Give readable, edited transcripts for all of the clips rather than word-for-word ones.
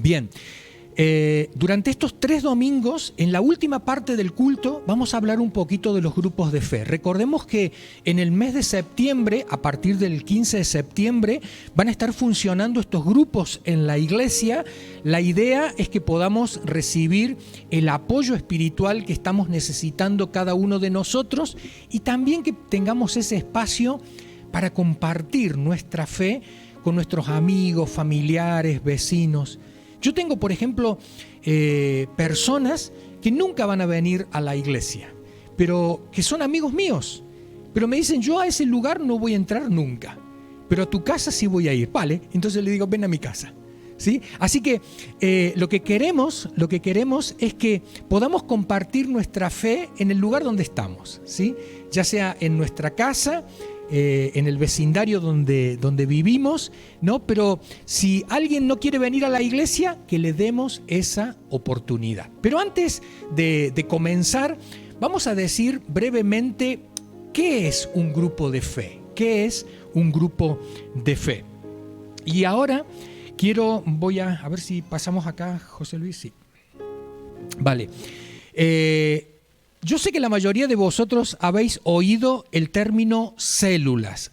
Bien, durante estos 3 domingos, en la última parte del culto, vamos a hablar un poquito de los grupos de fe. Recordemos que en el mes de septiembre, a partir del 15 de septiembre, van a estar funcionando estos grupos en la iglesia. La idea es que podamos recibir el apoyo espiritual que estamos necesitando cada uno de nosotros y también que tengamos ese espacio para compartir nuestra fe con nuestros amigos, familiares, vecinos. Yo tengo, por ejemplo, personas que nunca van a venir a la iglesia, pero que son amigos míos. Pero me dicen, yo a ese lugar no voy a entrar nunca, pero a tu casa sí voy a ir. Vale, entonces le digo, ven a mi casa. ¿Sí? Así que lo que queremos es que podamos compartir nuestra fe en el lugar donde estamos, ¿sí? Ya sea en nuestra casa, en el vecindario donde vivimos, ¿no? Pero si alguien no quiere venir a la iglesia, que le demos esa oportunidad. Pero antes de comenzar, vamos a decir brevemente qué es un grupo de fe. ¿Qué es un grupo de fe? Y ahora voy a ver si pasamos acá, José Luis, sí. Vale. Yo sé que la mayoría de vosotros habéis oído el término células.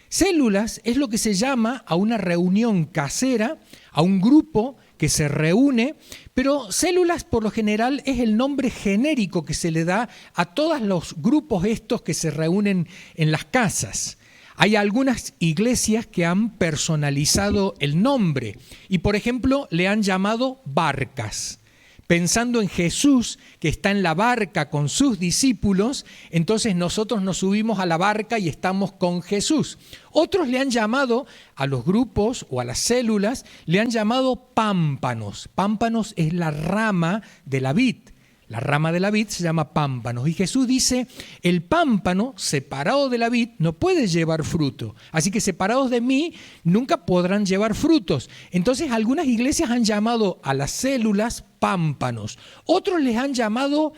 Células es lo que se llama a una reunión casera, a un grupo que se reúne, pero células por lo general es el nombre genérico que se le da a todos los grupos estos que se reúnen en las casas. Hay algunas iglesias que han personalizado el nombre y, por ejemplo, le han llamado barcas. Pensando en Jesús, que está en la barca con sus discípulos, entonces nosotros nos subimos a la barca y estamos con Jesús. Otros le han llamado a los grupos o a las células, le han llamado pámpanos. Pámpanos es la rama de la vid. La rama de la vid se llama pámpanos. Y Jesús dice, el pámpano separado de la vid no puede llevar fruto. Así que separados de mí nunca podrán llevar frutos. Entonces algunas iglesias han llamado a las células pámpanos. Otros les han llamado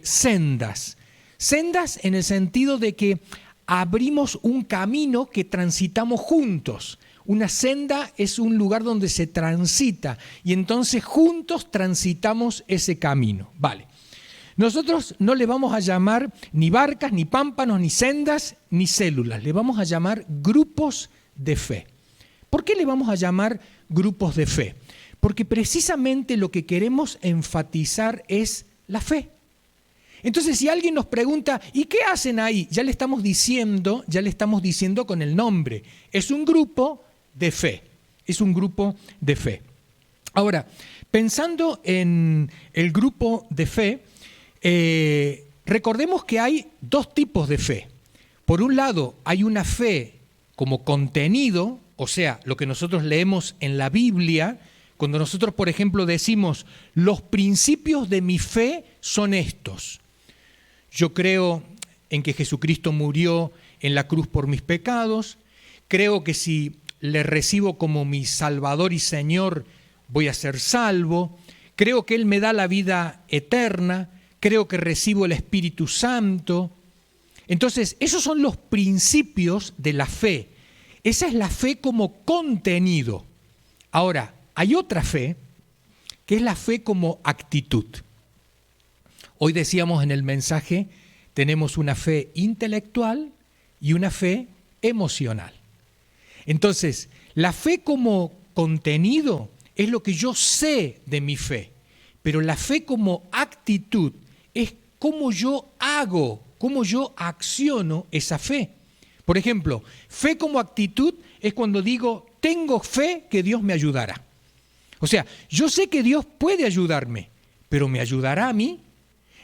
sendas. Sendas en el sentido de que abrimos un camino que transitamos juntos. Una senda es un lugar donde se transita y entonces juntos transitamos ese camino. Vale. Nosotros no le vamos a llamar ni barcas, ni pámpanos, ni sendas, ni células. Le vamos a llamar grupos de fe. ¿Por qué le vamos a llamar grupos de fe? Porque precisamente lo que queremos enfatizar es la fe. Entonces, si alguien nos pregunta, ¿y qué hacen ahí? Ya le estamos diciendo con el nombre. Es un grupo de fe. Es un grupo de fe. Ahora, pensando en el grupo de fe, recordemos que hay 2 tipos de fe. Por un lado, hay una fe como contenido, o sea, lo que nosotros leemos en la Biblia. Cuando nosotros, por ejemplo, decimos, los principios de mi fe son estos. Yo creo en que Jesucristo murió en la cruz por mis pecados. Creo que si le recibo como mi Salvador y Señor, voy a ser salvo. Creo que Él me da la vida eterna. Creo que recibo el Espíritu Santo. Entonces, esos son los principios de la fe. Esa es la fe como contenido. Ahora, hay otra fe, que es la fe como actitud. Hoy decíamos en el mensaje, tenemos una fe intelectual y una fe emocional. Entonces, la fe como contenido es lo que yo sé de mi fe, pero la fe como actitud es cómo yo hago, cómo yo acciono esa fe. Por ejemplo, fe como actitud es cuando digo, tengo fe que Dios me ayudará. O sea, yo sé que Dios puede ayudarme, pero ¿me ayudará a mí?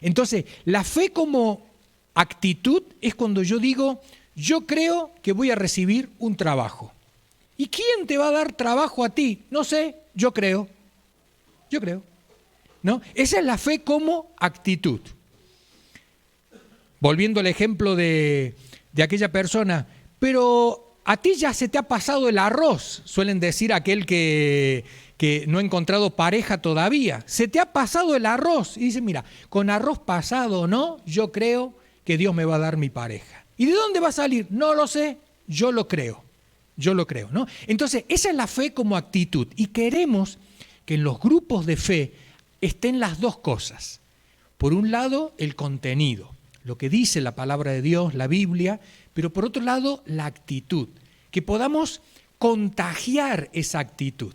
Entonces, la fe como actitud es cuando yo digo, yo creo que voy a recibir un trabajo. ¿Y quién te va a dar trabajo a ti? No sé, yo creo. ¿No? Esa es la fe como actitud. Volviendo al ejemplo de aquella persona, pero a ti ya se te ha pasado el arroz, suelen decir aquel que no ha encontrado pareja todavía. Se te ha pasado el arroz. Y dice, mira, con arroz pasado o no, yo creo que Dios me va a dar mi pareja. ¿Y de dónde va a salir? No lo sé, yo lo creo, ¿no? Entonces, esa es la fe como actitud y queremos que en los grupos de fe estén las dos cosas. Por un lado, el contenido, lo que dice la palabra de Dios, la Biblia, pero por otro lado, la actitud, que podamos contagiar esa actitud.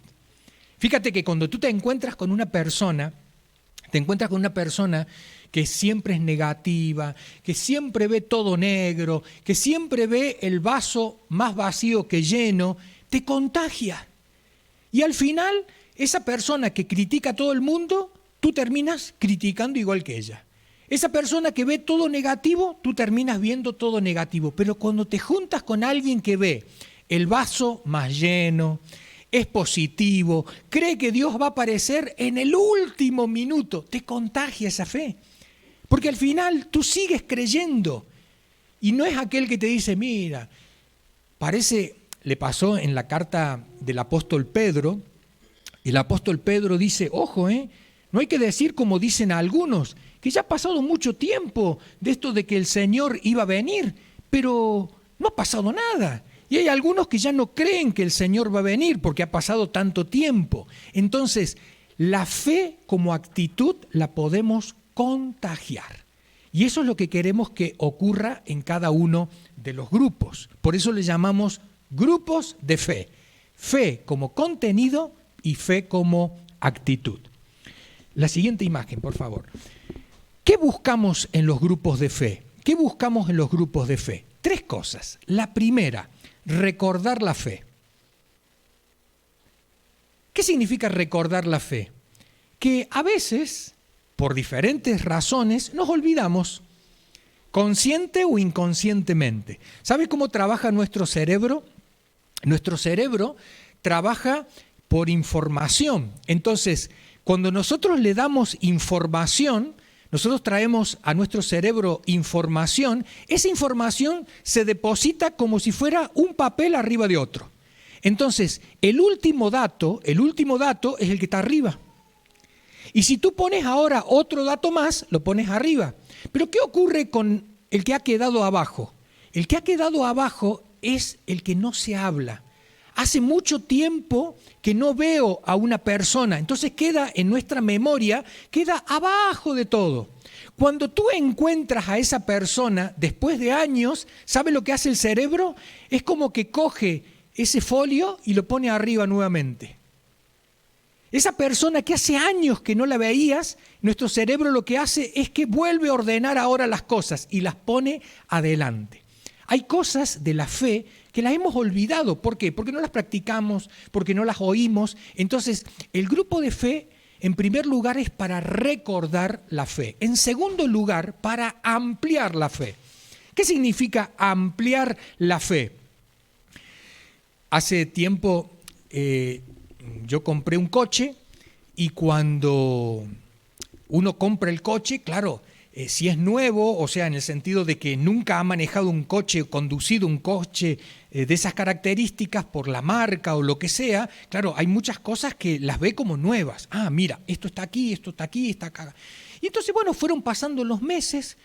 Fíjate que cuando tú te encuentras con una persona que siempre es negativa, que siempre ve todo negro, que siempre ve el vaso más vacío que lleno, te contagia. Y al final, esa persona que critica a todo el mundo, tú terminas criticando igual que ella. Esa persona que ve todo negativo, tú terminas viendo todo negativo. Pero cuando te juntas con alguien que ve el vaso más lleno, es positivo, cree que Dios va a aparecer en el último minuto, te contagia esa fe. Porque al final tú sigues creyendo. Y no es aquel que te dice, mira, le pasó en la carta del apóstol Pedro. El apóstol Pedro dice, ojo, no hay que decir como dicen algunos, que ya ha pasado mucho tiempo de esto de que el Señor iba a venir, pero no ha pasado nada. Y hay algunos que ya no creen que el Señor va a venir porque ha pasado tanto tiempo. Entonces, la fe como actitud la podemos contagiar. Y eso es lo que queremos que ocurra en cada uno de los grupos. Por eso le llamamos grupos de fe. Fe como contenido y fe como actitud. La siguiente imagen, por favor. ¿Qué buscamos en los grupos de fe? ¿Qué buscamos en los grupos de fe? 3 cosas. La primera, recordar la fe. ¿Qué significa recordar la fe? Que a veces, por diferentes razones, nos olvidamos, consciente o inconscientemente. ¿Sabe cómo trabaja nuestro cerebro? Nuestro cerebro trabaja por información. Entonces, cuando nosotros le damos información, nosotros traemos a nuestro cerebro información, esa información se deposita como si fuera un papel arriba de otro. Entonces, el último dato es el que está arriba. Y si tú pones ahora otro dato más, lo pones arriba. Pero ¿qué ocurre con el que ha quedado abajo? El que ha quedado abajo es el que no se habla. Hace mucho tiempo que no veo a una persona, entonces queda en nuestra memoria, queda abajo de todo. Cuando tú encuentras a esa persona después de años, ¿sabe lo que hace el cerebro? Es como que coge ese folio y lo pone arriba nuevamente. Esa persona que hace años que no la veías, nuestro cerebro lo que hace es que vuelve a ordenar ahora las cosas y las pone adelante. Hay cosas de la fe que las hemos olvidado. ¿Por qué? Porque no las practicamos, porque no las oímos. Entonces, el grupo de fe, en primer lugar, es para recordar la fe. En segundo lugar, para ampliar la fe. ¿Qué significa ampliar la fe? Hace tiempo yo compré un coche y cuando uno compra el coche, claro, si es nuevo, o sea, en el sentido de que nunca ha manejado un coche, conducido un coche de esas características por la marca o lo que sea, claro, hay muchas cosas que las ve como nuevas. Ah, mira, esto está aquí, está acá. Y entonces, bueno, fueron pasando los meses,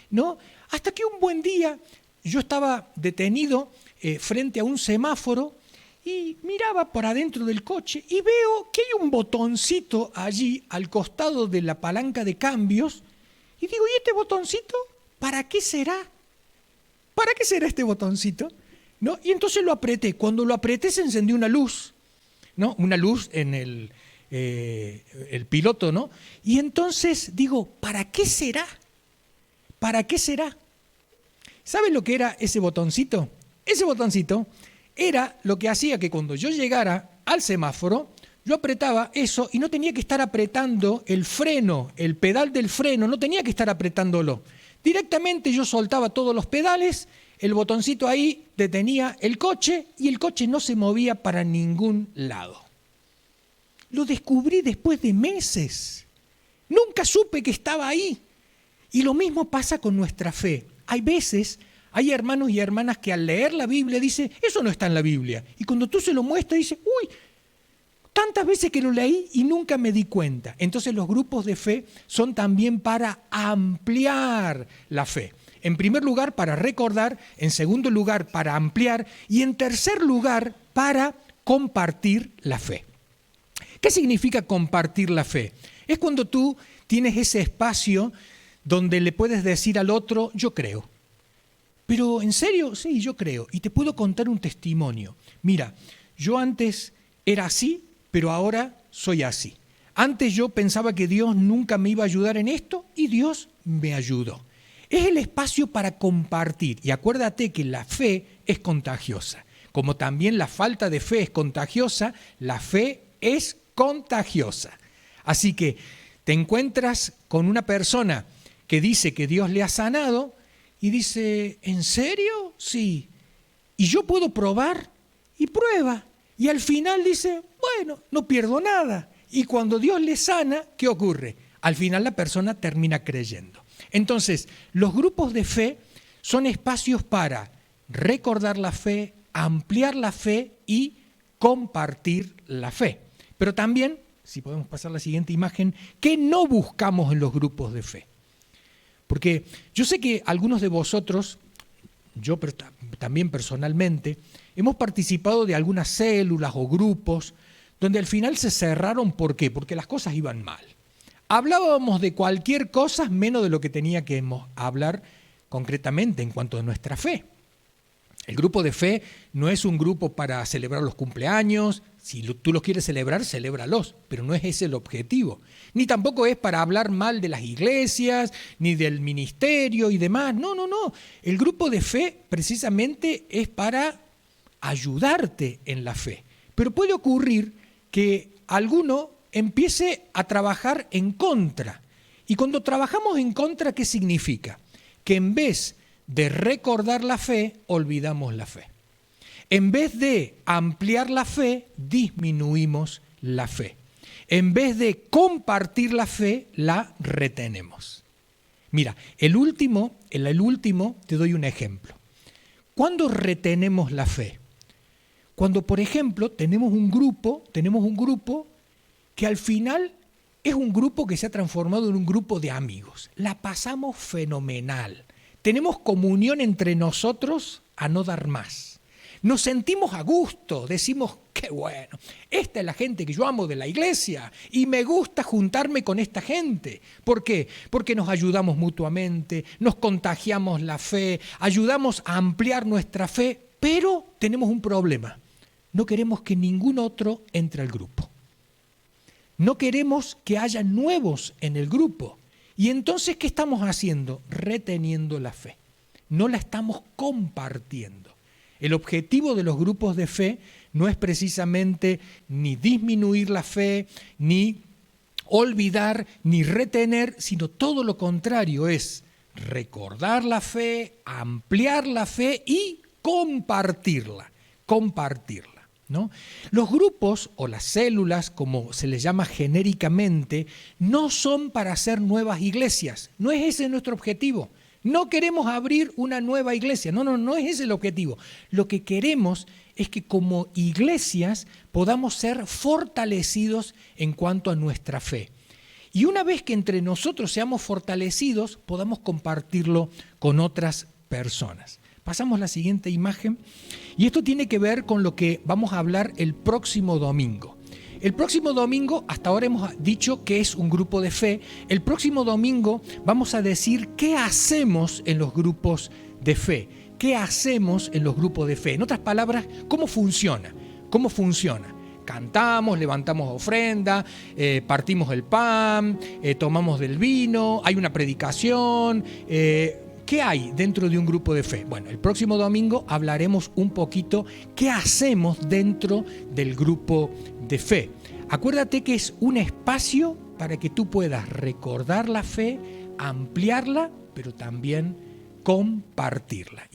¿no? Hasta que un buen día yo estaba detenido frente a un semáforo y miraba por adentro del coche y veo que hay un botoncito allí al costado de la palanca de cambios y digo, ¿y este botoncito para qué será? ¿Para qué será este botoncito? ¿No? Y entonces lo apreté. Cuando lo apreté se encendió una luz, ¿no? Una luz en el piloto, ¿no? Y entonces digo, ¿para qué será? ¿Para qué será? ¿Saben lo que era ese botoncito? Ese botoncito era lo que hacía que cuando yo llegara al semáforo, yo apretaba eso y no tenía que estar apretando el freno, el pedal del freno, no tenía que estar apretándolo. Directamente yo soltaba todos los pedales, el botoncito ahí detenía el coche y el coche no se movía para ningún lado. Lo descubrí después de meses. Nunca supe que estaba ahí. Y lo mismo pasa con nuestra fe. Hay veces, hay hermanos y hermanas que al leer la Biblia dicen, eso no está en la Biblia. Y cuando tú se lo muestras, dices, uy, tantas veces que lo leí y nunca me di cuenta. Entonces los grupos de fe son también para ampliar la fe. En primer lugar, para recordar, en segundo lugar, para ampliar y en tercer lugar, para compartir la fe. ¿Qué significa compartir la fe? Es cuando tú tienes ese espacio donde le puedes decir al otro, yo creo. Pero, ¿en serio? Sí, yo creo. Y te puedo contar un testimonio. Mira, yo antes era así, pero ahora soy así. Antes yo pensaba que Dios nunca me iba a ayudar en esto y Dios me ayudó. Es el espacio para compartir. Y acuérdate que la fe es contagiosa. Como también la falta de fe es contagiosa, la fe es contagiosa. Así que te encuentras con una persona que dice que Dios le ha sanado y dice, ¿en serio? Sí. Y yo puedo probar y prueba. Y al final dice, bueno, no pierdo nada. Y cuando Dios le sana, ¿qué ocurre? Al final la persona termina creyendo. Entonces, los grupos de fe son espacios para recordar la fe, ampliar la fe y compartir la fe. Pero también, si podemos pasar a la siguiente imagen, ¿qué no buscamos en los grupos de fe? Porque yo sé que algunos de vosotros, yo también personalmente, hemos participado de algunas células o grupos donde al final se cerraron. ¿Por qué? Porque las cosas iban mal. Hablábamos de cualquier cosa menos de lo que tenía que hablar concretamente en cuanto a nuestra fe. El grupo de fe no es un grupo para celebrar los cumpleaños. Si tú los quieres celebrar, celébralos, pero no es ese el objetivo. Ni tampoco es para hablar mal de las iglesias, ni del ministerio y demás. No. El grupo de fe precisamente es para ayudarte en la fe. Pero puede ocurrir que alguno empiece a trabajar en contra. Y cuando trabajamos en contra, ¿qué significa? Que en vez de recordar la fe, olvidamos la fe. En vez de ampliar la fe, disminuimos la fe. En vez de compartir la fe, la retenemos. Mira, el último, te doy un ejemplo. ¿Cuándo retenemos la fe? Cuando, por ejemplo, tenemos un grupo que al final es un grupo que se ha transformado en un grupo de amigos. La pasamos fenomenal. Tenemos comunión entre nosotros a no dar más. Nos sentimos a gusto, decimos, qué bueno, esta es la gente que yo amo de la iglesia y me gusta juntarme con esta gente. ¿Por qué? Porque nos ayudamos mutuamente, nos contagiamos la fe, ayudamos a ampliar nuestra fe, pero tenemos un problema. No queremos que ningún otro entre al grupo. No queremos que haya nuevos en el grupo. Y entonces, ¿qué estamos haciendo? Reteniendo la fe. No la estamos compartiendo. El objetivo de los grupos de fe no es precisamente ni disminuir la fe, ni olvidar, ni retener, sino todo lo contrario, es recordar la fe, ampliar la fe y compartirla, ¿no? Los grupos o las células, como se les llama genéricamente, no son para hacer nuevas iglesias. No es ese nuestro objetivo. No queremos abrir una nueva iglesia. No es ese el objetivo. Lo que queremos es que como iglesias podamos ser fortalecidos en cuanto a nuestra fe. Y una vez que entre nosotros seamos fortalecidos, podamos compartirlo con otras personas. Pasamos a la siguiente imagen. Y esto tiene que ver con lo que vamos a hablar el próximo domingo. El próximo domingo, hasta ahora hemos dicho que es un grupo de fe. El próximo domingo vamos a decir qué hacemos en los grupos de fe. ¿Qué hacemos en los grupos de fe? En otras palabras, ¿cómo funciona? ¿Cómo funciona? Cantamos, levantamos ofrenda, partimos el pan, tomamos del vino, hay una predicación. ¿Qué hay dentro de un grupo de fe? Bueno, el próximo domingo hablaremos un poquito qué hacemos dentro del grupo de fe. Acuérdate que es un espacio para que tú puedas recordar la fe, ampliarla, pero también compartirla.